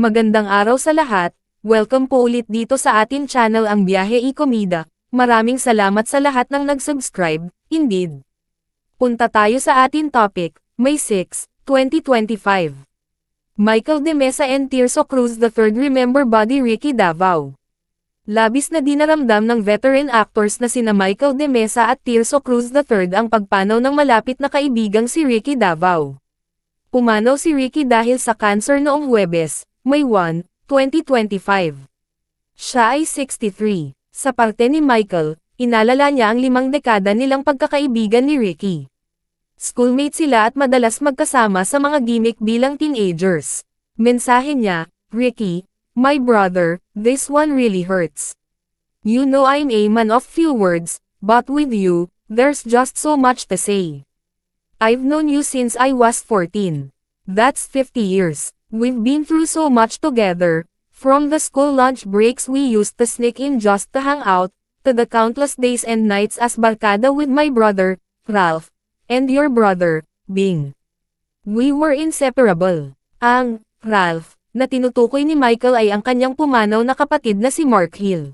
Magandang araw sa lahat, welcome po ulit dito sa atin channel ang Biyahe y Komida. Maraming salamat sa lahat ng nag-subscribe, indeed. Punta tayo sa atin topic, May 6, 2025. Michael De Mesa and Tirso Cruz III remember Buddy Ricky Davao. Labis na dinaramdam ng veteran actors na sina Michael De Mesa at Tirso Cruz III ang pagpanaw ng malapit na kaibigang si Ricky Davao. Pumanaw si Ricky dahil sa cancer noong Huwebes, May 1, 2025. Siya ay 63. Sa parte ni Michael, inalala niya ang 5 dekada nilang pagkakaibigan ni Ricky. Schoolmate sila at madalas magkasama sa mga gimmick bilang teenagers. Mensahe niya, Ricky, my brother, this one really hurts. You know I'm a man of few words, but with you, there's just so much to say. I've known you since I was 14. That's 50 years. We've been through so much together, from the school lunch breaks we used to sneak in just to hang out, to the countless days and nights as barkada with my brother, Ralph, and your brother, Bing. We were inseparable. Ang Ralph na tinutukoy ni Michael ay ang kanyang pumanaw na kapatid na si Mark Hill.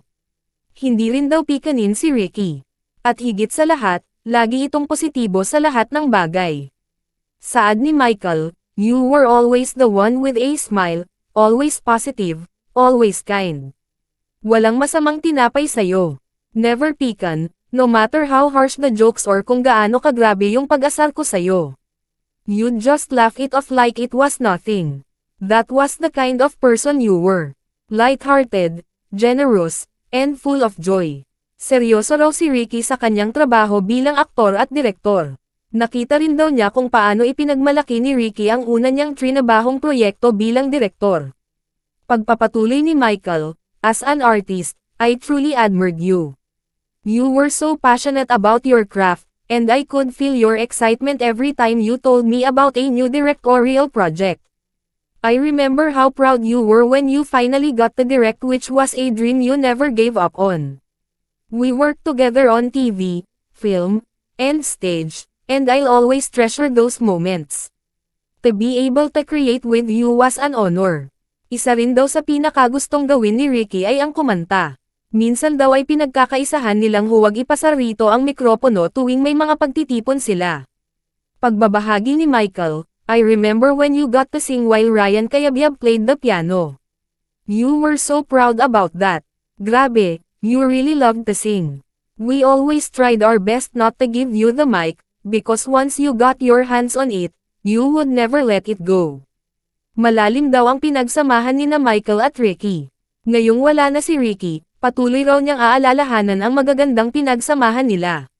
Hindi rin daw pikanin si Ricky. At higit sa lahat, lagi itong positibo sa lahat ng bagay. Saad ni Michael, you were always the one with a smile, always positive, always kind. Walang masamang tinapay sa'yo. Never pikan, no matter how harsh the jokes or kung gaano kagrabe yung pag-asar ko sa'yo. You'd just laugh it off like it was nothing. That was the kind of person you were. Light-hearted, generous, and full of joy. Seryoso raw si Ricky sa kanyang trabaho bilang aktor at direktor. Nakita rin daw niya kung paano ipinagmalaki ni Ricky ang una niyang trinabahong proyekto bilang direktor. Pagpapatuloy ni Michael, as an artist, I truly admired you. You were so passionate about your craft, and I could feel your excitement every time you told me about a new directorial project. I remember how proud you were when you finally got to direct, which was a dream you never gave up on. We worked together on TV, film, and stage, and I'll always treasure those moments. To be able to create with you was an honor. Isa rin daw sa pinakagustong gawin ni Ricky ay ang kumanta. Minsan daw ay pinagkakaisahan nilang huwag ipasa rito ang mikropono tuwing may mga pagtitipon sila. Pagbabahagi ni Michael, I remember when you got to sing while Ryan Cayabyab played the piano. You were so proud about that. Grabe. You really loved to sing. We always tried our best not to give you the mic, because once you got your hands on it, you would never let it go. Malalim daw ang pinagsamahan ni na Michael at Ricky. Ngayong wala na si Ricky, patuloy raw niyang aalalahanan ang magagandang pinagsamahan nila.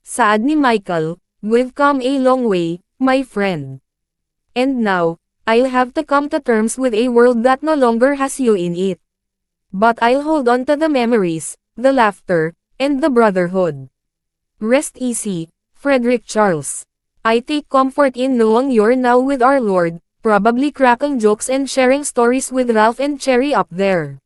Saad ni Michael, we've come a long way, my friend. And now, I'll have to come to terms with a world that no longer has you in it. But I'll hold on to the memories, the laughter, and the brotherhood. Rest easy, Frederick Charles. I take comfort in knowing you're now with our Lord, probably cracking jokes and sharing stories with Ralph and Cherry up there.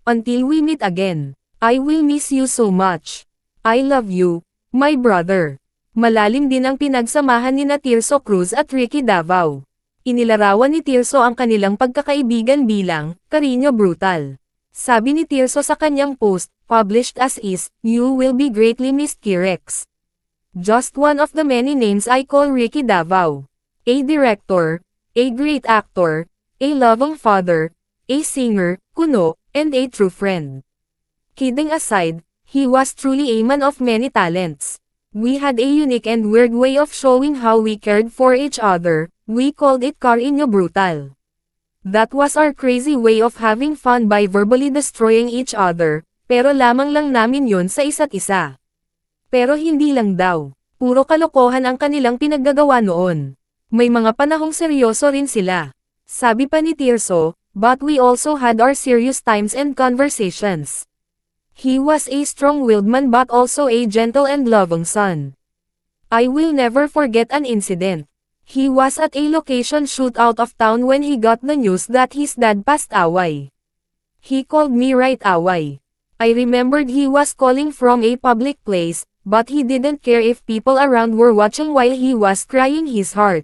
Until we meet again, I will miss you so much. I love you, my brother. Malalim din ang pinagsamahan ni Tirso Cruz at Ricky Davao. Inilarawan ni Tirso ang kanilang pagkakaibigan bilang Cariño Brutal. Sabi ni Tirso sa kanyang post, published as is, you will be greatly missed, Kirex. Just one of the many names I call Ricky Davao. A director, a great actor, a loving father, a singer, kuno, and a true friend. Kidding aside, he was truly a man of many talents. We had a unique and weird way of showing how we cared for each other, we called it Cariño Brutal. That was our crazy way of having fun by verbally destroying each other, pero lamang lang namin yon sa isa't isa. Pero hindi lang daw, puro kalokohan ang kanilang pinaggagawa noon. May mga panahong seryoso rin sila. Sabi pa ni Tirso, but we also had our serious times and conversations. He was a strong-willed man but also a gentle and loving son. I will never forget an incident. He was at a location shoot out of town when he got the news that his dad passed away. He called me right away. I remembered he was calling from a public place, but he didn't care if people around were watching while he was crying his heart.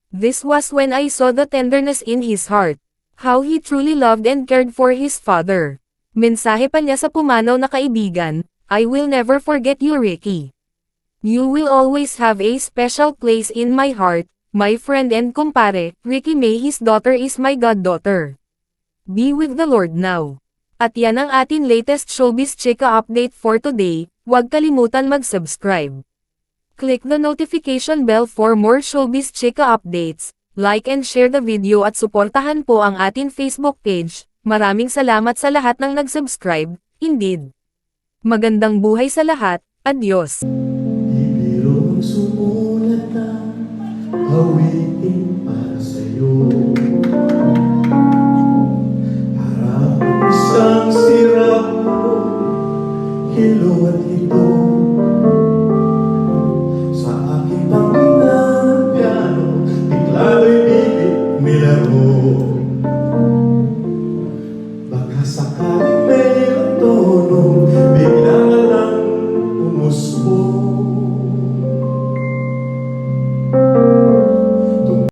This was when I saw the tenderness in his heart. How he truly loved and cared for his father. Mensahe pa niya sa pumanaw na kaibigan, I will never forget you, Ricky. You will always have a special place in my heart, my friend and kumpare. Ricky May, his daughter is my goddaughter. Be with the Lord now. At yan ang atin latest showbiz chika update for today. Huwag kalimutan mag-subscribe. Click the notification bell for more showbiz chika updates. Like and share the video at suportahan po ang atin Facebook page. Maraming salamat sa lahat ng nag-subscribe. Indeed. Magandang buhay sa lahat. Adios. Ibirong sumulat ang awit